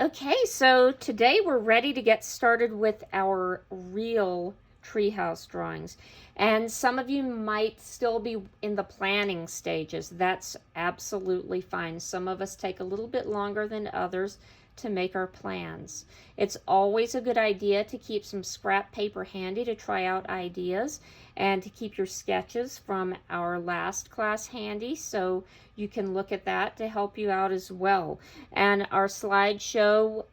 Okay, so today we're ready to get started with our real treehouse drawings. And some of you might still be in the planning stages. That's absolutely fine. Some of us take a little bit longer than others to make our plans. It's always a good idea to keep some scrap paper handy to try out ideas and to keep your sketches from our last class handy so you can look at that to help you out as well. And our slideshow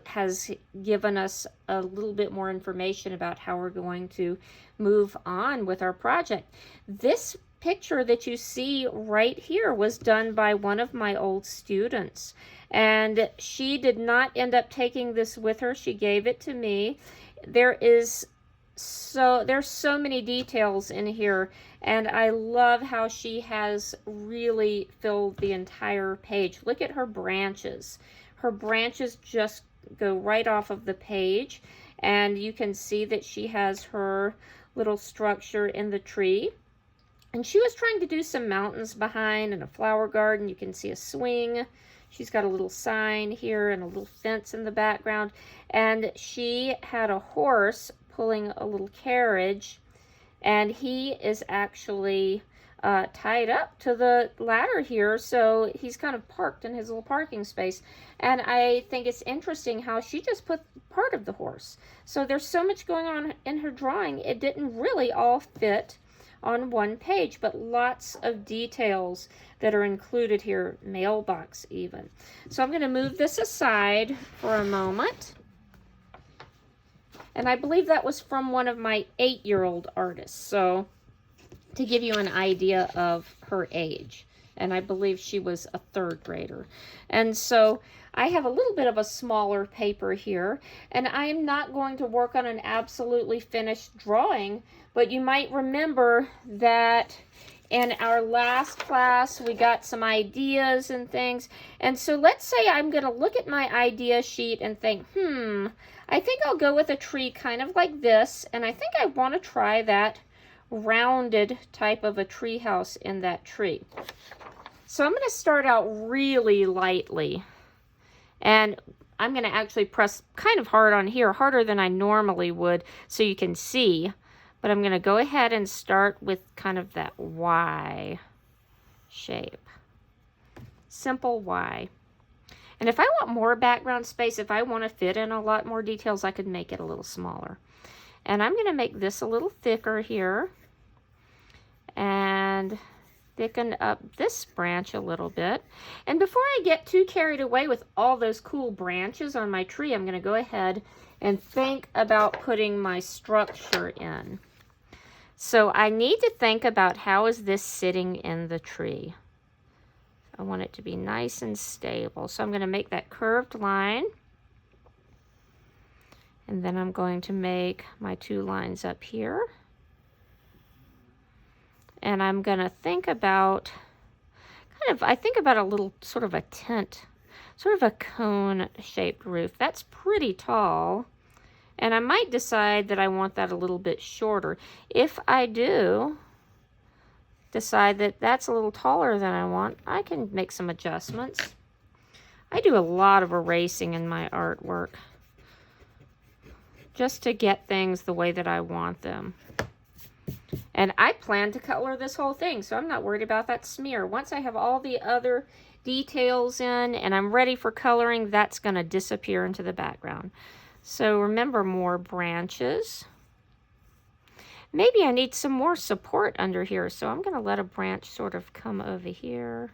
has given us a little bit more information about how we're going to move on with our project. This picture that you see right here was done by one of my old students, and she did not end up taking this with her. She gave it to me. There's so many details in here, and I love how she has really filled the entire page. Look at her branches. Her branches just go right off of the page, and you can see that she has her little structure in the tree. And she was trying to do some mountains behind and a flower garden. You can see a swing. She's got a little sign here and a little fence in the background. And she had a horse pulling a little carriage, and he is actually tied up to the ladder here, so he's kind of parked in his little parking space. And I think it's interesting how she just put part of the horse. So there's so much going on in her drawing, it didn't really all fit on one page, but lots of details that are included here, mailbox even. So I'm going to move this aside for a moment. And I believe that was from one of my 8-year-old artists, so to give you an idea of her age. And I believe she was a 3rd grader. And so I have a little bit of a smaller paper here, and I am not going to work on an absolutely finished drawing, but you might remember that in our last class we got some ideas and things. And so let's say I'm going to look at my idea sheet and think, I think I'll go with a tree kind of like this, and I think I want to try that rounded type of a tree house in that tree. So I'm going to start out really lightly, and I'm going to actually press kind of hard on here, harder than I normally would, so you can see. But I'm going to go ahead and start with kind of that Y shape. Simple Y. And if I want more background space, if I want to fit in a lot more details, I could make it a little smaller. And I'm going to make this a little thicker here and thicken up this branch a little bit. And before I get too carried away with all those cool branches on my tree, I'm going to go ahead and think about putting my structure in. So I need to think about, how is this sitting in the tree? I want it to be nice and stable. So I'm going to make that curved line. And then I'm going to make my 2 lines up here. And I'm going to think about, I think about a little sort of a tent, sort of a cone-shaped roof. That's pretty tall. And I might decide that I want that a little bit shorter. If I do decide that that's a little taller than I want, I can make some adjustments. I do a lot of erasing in my artwork just to get things the way that I want them. And I plan to color this whole thing, so I'm not worried about that smear. Once I have all the other details in and I'm ready for coloring, that's going to disappear into the background. So remember, more branches. Maybe I need some more support under here, so I'm going to let a branch sort of come over here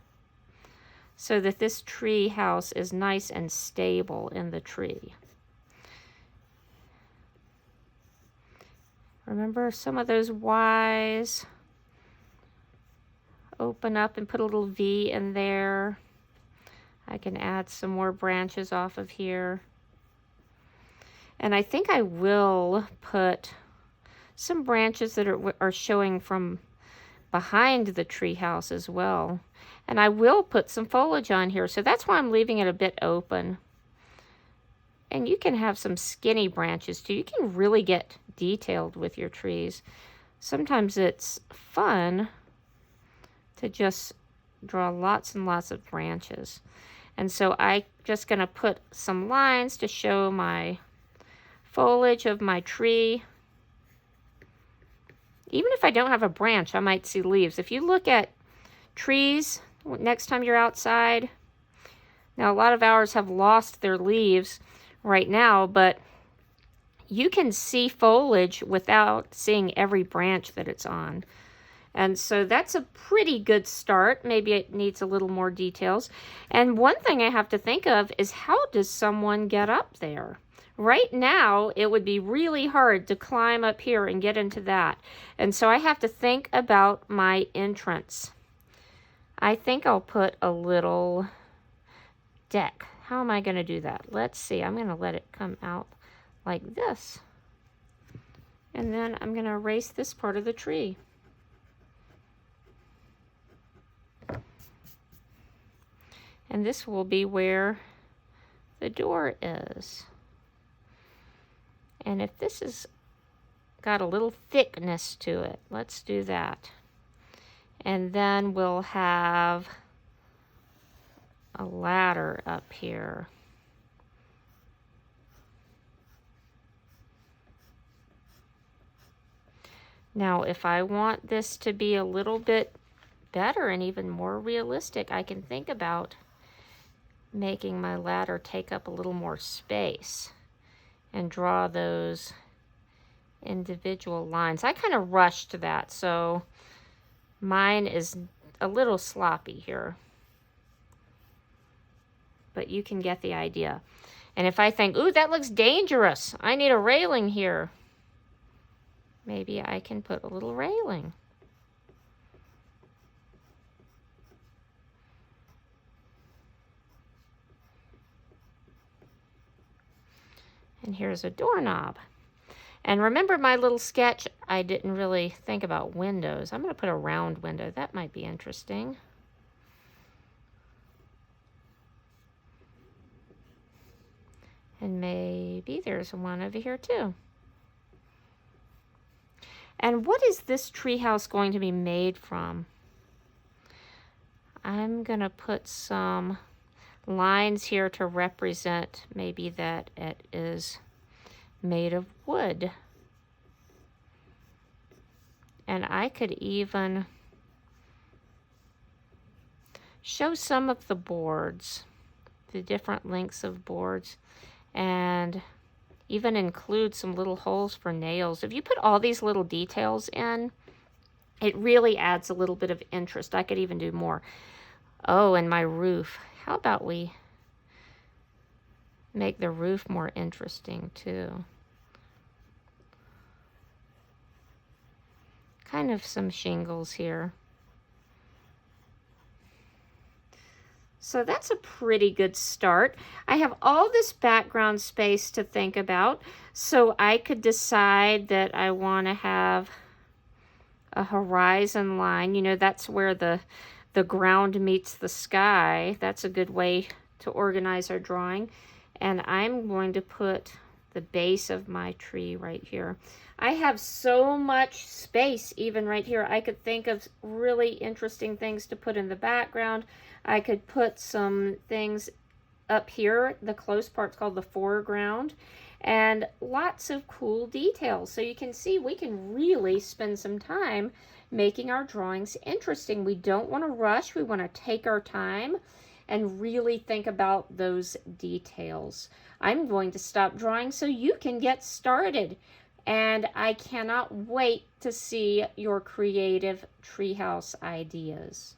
so that this tree house is nice and stable in the tree. Remember, some of those Y's open up and put a little V in there. I can add some more branches off of here. And I think I will put some branches that are showing from behind the tree house as well. And I will put some foliage on here, so that's why I'm leaving it a bit open. And you can have some skinny branches too. You can really get detailed with your trees. Sometimes it's fun to just draw lots and lots of branches. And so I'm just going to put some lines to show my foliage of my tree. Even if I don't have a branch, I might see leaves. If you look at trees next time you're outside, now a lot of ours have lost their leaves right now, but you can see foliage without seeing every branch that it's on. And so that's a pretty good start. Maybe it needs a little more details. And one thing I have to think of is, how does someone get up there? Right now, it would be really hard to climb up here and get into that. And so I have to think about my entrance. I think I'll put a little deck. How am I going to do that? Let's see. I'm going to let it come out like this. And then I'm going to erase this part of the tree. And this will be where the door is. And if this has got a little thickness to it, let's do that. And then we'll have a ladder up here. Now, if I want this to be a little bit better and even more realistic, I can think about making my ladder take up a little more space and draw those individual lines. I kind of rushed that, so mine is a little sloppy here, but you can get the idea. And if I think, ooh, that looks dangerous, I need a railing here, maybe I can put a little railing. And here's a doorknob. And remember my little sketch, I didn't really think about windows. I'm going to put a round window. That might be interesting. And maybe there's one over here too. And what is this treehouse going to be made from? I'm going to put some lines here to represent maybe that it is made of wood. And I could even show some of the boards, the different lengths of boards, and even include some little holes for nails. If you put all these little details in, it really adds a little bit of interest. I could even do more. Oh, and my roof. How about we make the roof more interesting too? Kind of some shingles here. So that's a pretty good start. I have all this background space to think about, so I could decide that I want to have a horizon line. You know, that's where the ground meets the sky. That's a good way to organize our drawing. And I'm going to put the base of my tree right here. I have so much space even right here. I could think of really interesting things to put in the background. I could put some things up here. The close part's called the foreground. And lots of cool details. So you can see we can really spend some time making our drawings interesting. We don't want to rush. We want to take our time and really think about those details. I'm going to stop drawing so you can get started. And I cannot wait to see your creative treehouse ideas.